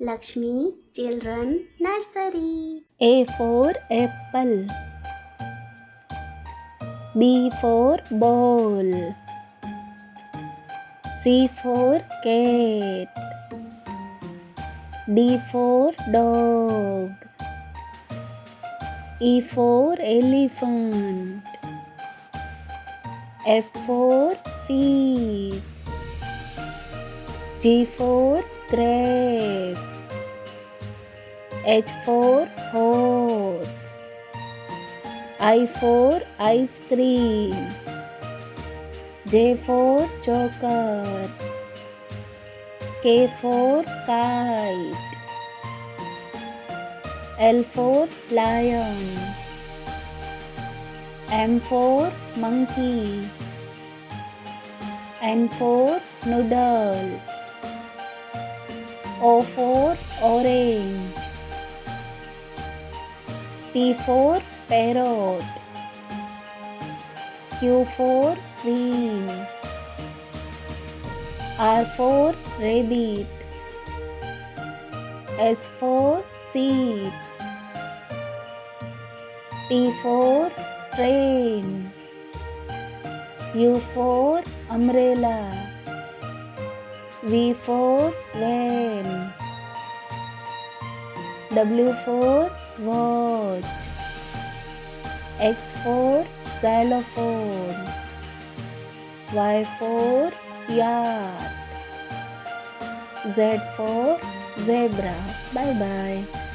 Lakshmi Children Nursery. A for apple. B for ball. C for cat. D for dog. E for elephant. F for fish. G for grapes. H for horse. I for ice cream. J for joker. K for kite. L for lion. M for monkey. N for noodles. O for orange. P for parrot. Q for queen. R for rabbit. S for sheep. T for train. U for umbrella. V for van. W for watch. X for xylophone. Y for yard. Z for zebra. Bye bye.